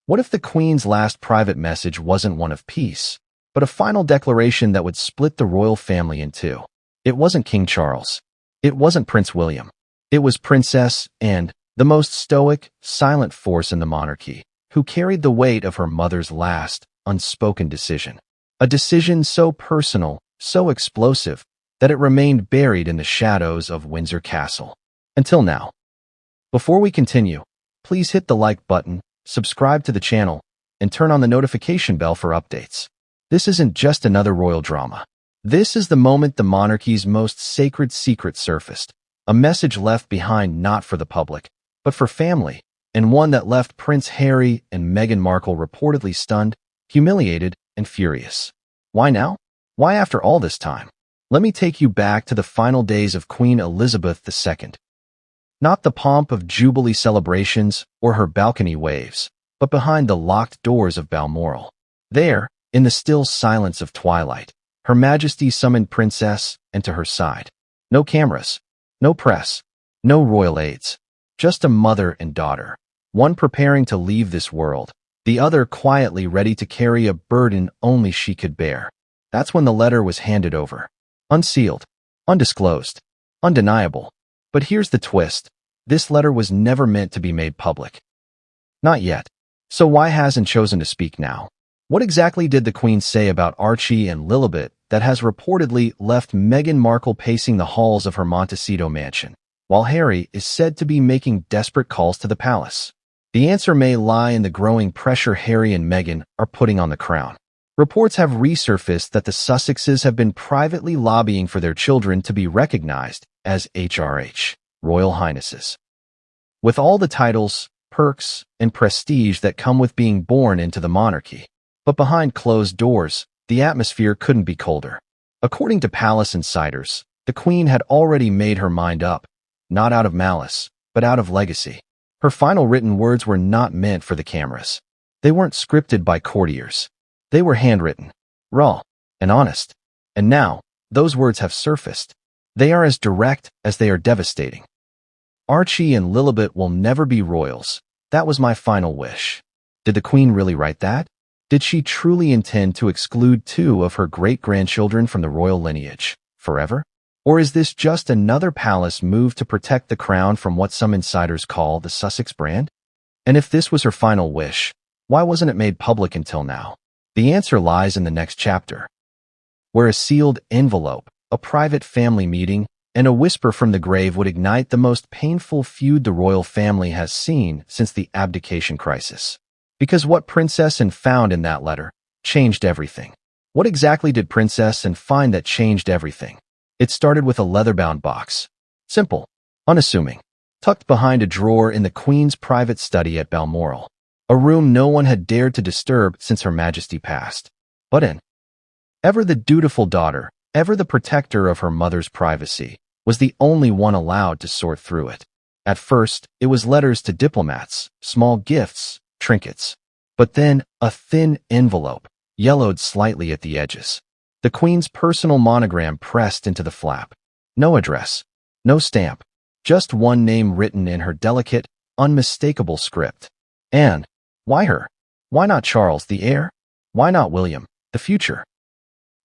What if the Queen's last private message wasn't one of peace, but a final declaration that would split the royal family in two? It wasn't King Charles. It wasn't Prince William. It was Princess Anne, the most stoic, silent force in the monarchy, who carried the weight of her mother's last, unspoken decision. A decision so personal, so explosive, that it remained buried in the shadows of Windsor Castle. Until now. Before we continue, please hit the like button, subscribe to the channel, and turn on the notification bell for updates. This isn't just another royal drama. This is the moment the monarchy's most sacred secret surfaced, a message left behind not for the public, but for family, and one that left Prince Harry and Meghan Markle reportedly stunned, humiliated, and furious. Why now? Why after all this time? Let me take you back to the final days of Queen Elizabeth II. Not the pomp of Jubilee celebrations or her balcony waves, but behind the locked doors of Balmoral. There, in the still silence of twilight, Her Majesty summoned Princess Anne to her side. No cameras, no press, no royal aides, just a mother and daughter, one preparing to leave this world, the other quietly ready to carry a burden only she could bear. That's when the letter was handed over. Unsealed, undisclosed, undeniable. But here's the twist. This letter was never meant to be made public. Not yet. So why hasn't chosen to speak now? What exactly did the Queen say about Archie and Lilibet that has reportedly left Meghan Markle pacing the halls of her Montecito mansion, while Harry is said to be making desperate calls to the palace? The answer may lie in the growing pressure Harry and Meghan are putting on the crown. Reports have resurfaced that the Sussexes have been privately lobbying for their children to be recognized as HRH, Royal Highnesses. With all the titles, perks, and prestige that come with being born into the monarchy. But behind closed doors, the atmosphere couldn't be colder. According to palace insiders, the Queen had already made her mind up, not out of malice, but out of legacy. Her final written words were not meant for the cameras. They weren't scripted by courtiers. They were handwritten, raw, and honest. And now, those words have surfaced. They are as direct as they are devastating. Archie and Lilibet will never be royals. That was my final wish. Did the Queen really write that? Did she truly intend to exclude two of her great-grandchildren from the royal lineage, forever? Or is this just another palace move to protect the crown from what some insiders call the Sussex brand? And if this was her final wish, why wasn't it made public until now? The answer lies in the next chapter, where a sealed envelope, a private family meeting, and a whisper from the grave would ignite the most painful feud the royal family has seen since the abdication crisis. Because what Princess Anne found in that letter changed everything. What exactly did Princess Anne find that changed everything? It started with a leather-bound box. Simple, unassuming, tucked behind a drawer in the Queen's private study at Balmoral. A room no one had dared to disturb since Her Majesty passed. But Anne, ever the dutiful daughter, ever the protector of her mother's privacy, was the only one allowed to sort through it. At first, it was letters to diplomats, small gifts, trinkets. But then, a thin envelope, yellowed slightly at the edges. The Queen's personal monogram pressed into the flap. No address, no stamp, just one name written in her delicate, unmistakable script. Anne. Why her? Why not Charles, the heir? Why not William, the future?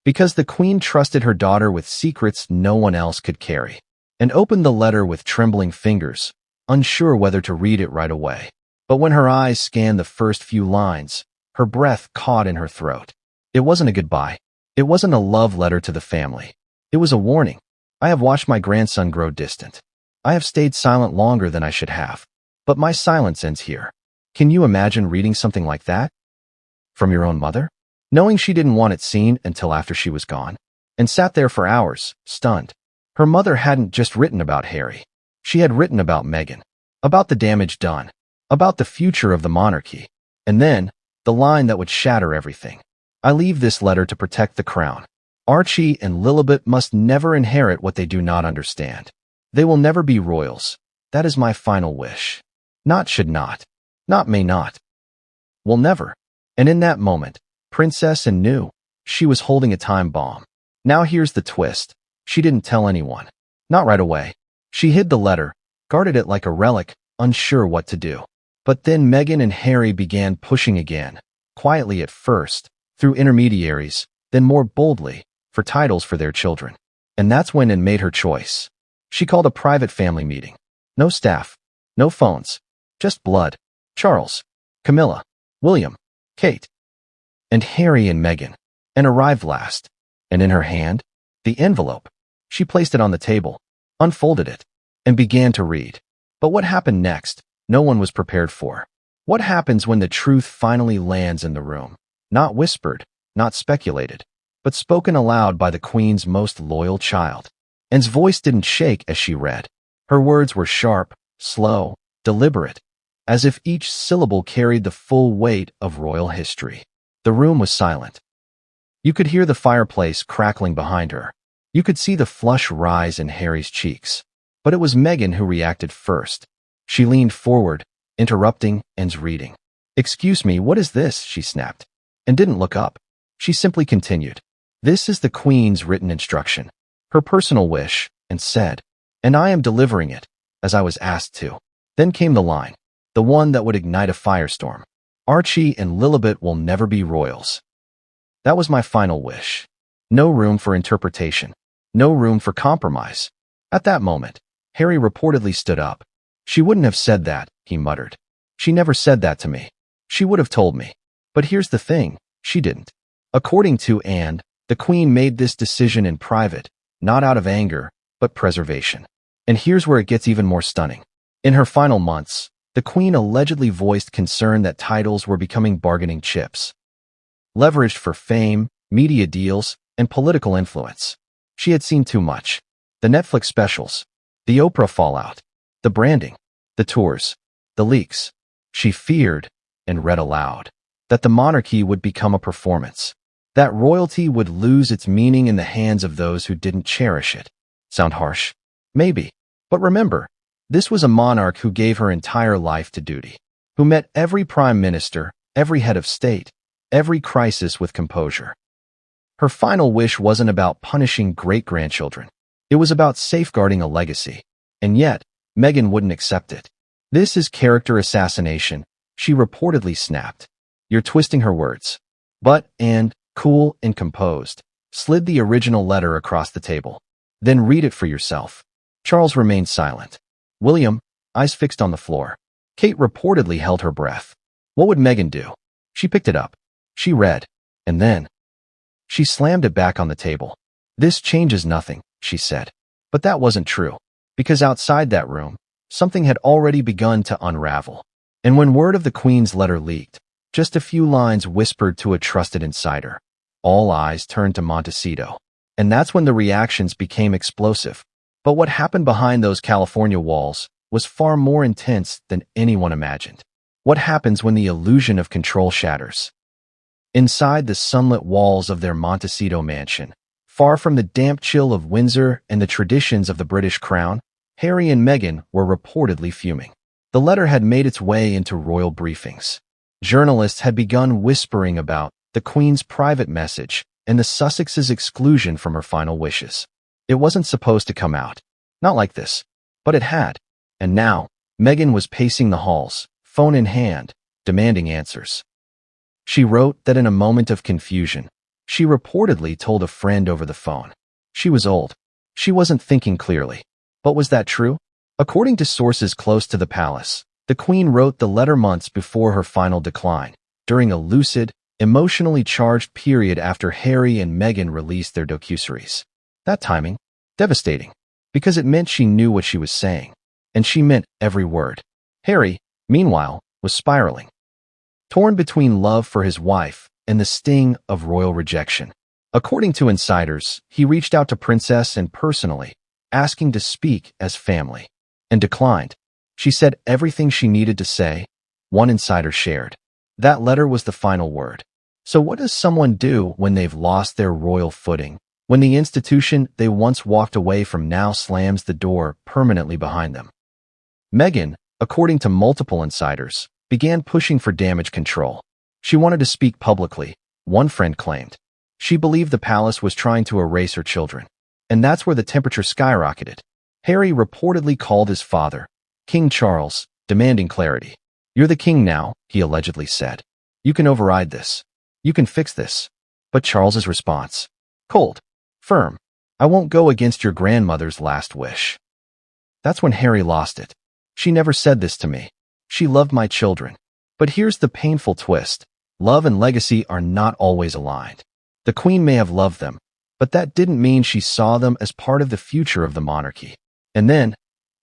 Because the Queen trusted her daughter with secrets no one else could carry, and opened the letter with trembling fingers, unsure whether to read it right away. But when her eyes scanned the first few lines, her breath caught in her throat. It wasn't a goodbye. It wasn't a love letter to the family. It was a warning. I have watched my grandson grow distant. I have stayed silent longer than I should have. But my silence ends here. Can you imagine reading something like that? From your own mother? Knowing she didn't want it seen until after she was gone, and sat there for hours, stunned. Her mother hadn't just written about Harry. She had written about Meghan, about the damage done, about the future of the monarchy, and then, the line that would shatter everything. I leave this letter to protect the crown. Archie and Lilibet must never inherit what they do not understand. They will never be royals. That is my final wish. Not should not. Not may not. Will never. And in that moment, Princess Anne knew she was holding a time bomb. Now here's the twist. She didn't tell anyone. Not right away. She hid the letter, guarded it like a relic, unsure what to do. But then Meghan and Harry began pushing again, quietly at first, through intermediaries, then more boldly, for titles for their children. And that's when Anne made her choice. She called a private family meeting. No staff, no phones, just blood. Charles, Camilla, William, Kate, and Harry and Meghan. Anne arrived last, and in her hand, the envelope. She placed it on the table, unfolded it, and began to read. But what happened next, no one was prepared for. What happens when the truth finally lands in the room? Not whispered, not speculated, but spoken aloud by the Queen's most loyal child. Anne's voice didn't shake as she read. Her words were sharp, slow, deliberate, as if each syllable carried the full weight of royal history. The room was silent. You could hear the fireplace crackling behind her. You could see the flush rise in Harry's cheeks. But it was Meghan who reacted first. She leaned forward, interrupting Anne's reading. "Excuse me, what is this?" she snapped, and didn't look up. She simply continued. "This is the Queen's written instruction, her personal wish," and said, "And I am delivering it, as I was asked to." Then came the line, the one that would ignite a firestorm. "Archie and Lilibet will never be royals." That was my final wish. No room for interpretation. No room for compromise. At that moment, Harry reportedly stood up. "She wouldn't have said that," he muttered. "She never said that to me. She would have told me. But here's the thing, she didn't." According to Anne, the Queen made this decision in private, not out of anger, but preservation. And here's where it gets even more stunning. In her final months, the Queen allegedly voiced concern that titles were becoming bargaining chips, leveraged for fame, media deals, and political influence. She had seen too much. The Netflix specials, the Oprah fallout, the branding, the tours, the leaks. She feared, and read aloud, that the monarchy would become a performance, that royalty would lose its meaning in the hands of those who didn't cherish it. Sound harsh? Maybe. But remember, this was a monarch who gave her entire life to duty, who met every prime minister, every head of state, every crisis with composure. Her final wish wasn't about punishing great-grandchildren. It was about safeguarding a legacy. And yet, Meghan wouldn't accept it. "This is character assassination," she reportedly snapped. "You're twisting her words." But Anne, cool and composed, slid the original letter across the table. "Then read it for yourself." Charles remained silent. William, eyes fixed on the floor. Kate reportedly held her breath. What would Meghan do? She picked it up. She read. And then she slammed it back on the table. "This changes nothing," she said. But that wasn't true. Because outside that room, something had already begun to unravel. And when word of the Queen's letter leaked, just a few lines whispered to a trusted insider, all eyes turned to Montecito. And that's when the reactions became explosive. But what happened behind those California walls was far more intense than anyone imagined. What happens when the illusion of control shatters? Inside the sunlit walls of their Montecito mansion, far from the damp chill of Windsor and the traditions of the British crown, Harry and Meghan were reportedly fuming. The letter had made its way into royal briefings. Journalists had begun whispering about the Queen's private message and the Sussexes' exclusion from her final wishes. It wasn't supposed to come out. Not like this. But it had. And now, Meghan was pacing the halls, phone in hand, demanding answers. She wrote that in a moment of confusion, she reportedly told a friend over the phone. She was old. She wasn't thinking clearly. But was that true? According to sources close to the palace, the Queen wrote the letter months before her final decline, during a lucid, emotionally charged period after Harry and Meghan released their docuseries. That timing, devastating, because it meant she knew what she was saying, and she meant every word. Harry, meanwhile, was spiraling, torn between love for his wife and the sting of royal rejection. According to insiders, he reached out to Princess and personally, asking to speak as family, and declined. She said everything she needed to say, one insider shared. That letter was the final word. So what does someone do when they've lost their royal footing, when the institution they once walked away from now slams the door permanently behind them? Meghan, according to multiple insiders, began pushing for damage control. She wanted to speak publicly, one friend claimed. She believed the palace was trying to erase her children. And that's where the temperature skyrocketed. Harry reportedly called his father, King Charles, demanding clarity. "You're the king now," he allegedly said. "You can override this. You can fix this." But Charles's response? Cold. Firm. "I won't go against your grandmother's last wish." That's when Harry lost it. "She never said this to me. She loved my children." But here's the painful twist. Love and legacy are not always aligned. The Queen may have loved them, but that didn't mean she saw them as part of the future of the monarchy. And then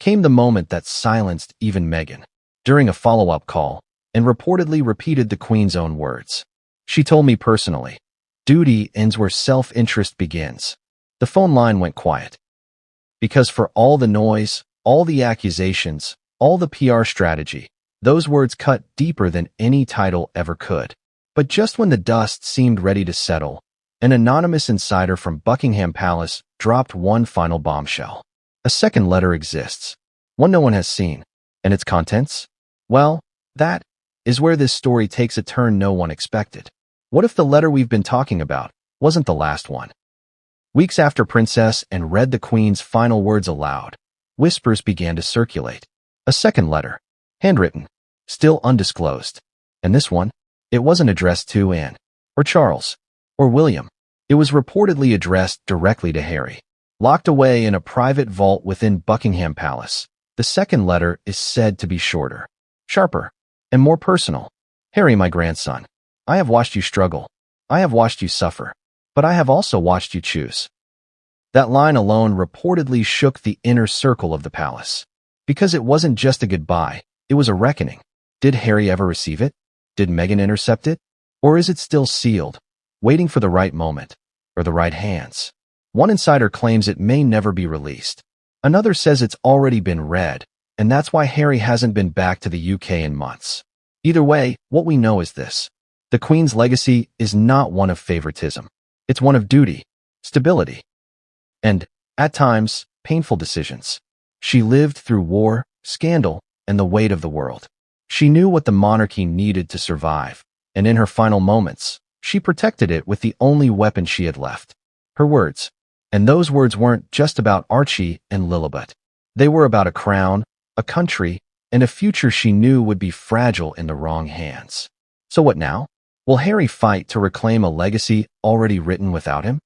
came the moment that silenced even Meghan. During a follow-up call, and reportedly repeated the Queen's own words. She told me personally, "Duty ends where self-interest begins." The phone line went quiet. Because for all the noise, all the accusations, all the PR strategy, those words cut deeper than any title ever could. But just when the dust seemed ready to settle, an anonymous insider from Buckingham Palace dropped one final bombshell. A second letter exists, one no one has seen, and its contents? Well, that is where this story takes a turn no one expected. What if the letter we've been talking about wasn't the last one? Weeks after Princess Anne read the Queen's final words aloud, whispers began to circulate. A second letter, handwritten, still undisclosed. And this one, it wasn't addressed to Anne, or Charles, or William. It was reportedly addressed directly to Harry. Locked away in a private vault within Buckingham Palace, the second letter is said to be shorter, sharper, and more personal. "Harry, my grandson, I have watched you struggle. I have watched you suffer. But I have also watched you choose." That line alone reportedly shook the inner circle of the palace. Because it wasn't just a goodbye, it was a reckoning. Did Harry ever receive it? Did Meghan intercept it? Or is it still sealed, waiting for the right moment, or the right hands? One insider claims it may never be released. Another says it's already been read, and that's why Harry hasn't been back to the UK in months. Either way, what we know is this. The Queen's legacy is not one of favoritism. It's one of duty, stability, and, at times, painful decisions. She lived through war, scandal, and the weight of the world. She knew what the monarchy needed to survive, and in her final moments, she protected it with the only weapon she had left, her words. And those words weren't just about Archie and Lilibet. They were about a crown, a country, and a future she knew would be fragile in the wrong hands. So what now? Will Harry fight to reclaim a legacy already written without him?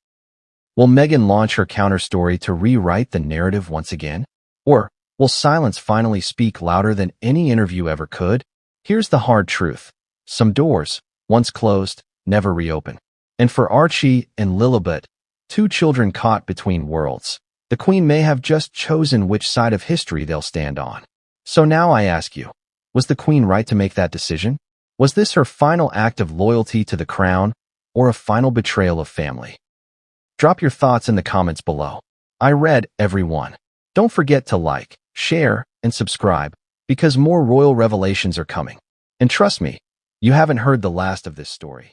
Will Meghan launch her counter-story to rewrite the narrative once again? Or will silence finally speak louder than any interview ever could? Here's the hard truth. Some doors, once closed, never reopen. And for Archie and Lilibet, two children caught between worlds, the Queen may have just chosen which side of history they'll stand on. So now I ask you, was the Queen right to make that decision? Was this her final act of loyalty to the crown, or a final betrayal of family? Drop your thoughts in the comments below. I read every one. Don't forget to like, share, and subscribe, because more royal revelations are coming. And trust me, you haven't heard the last of this story.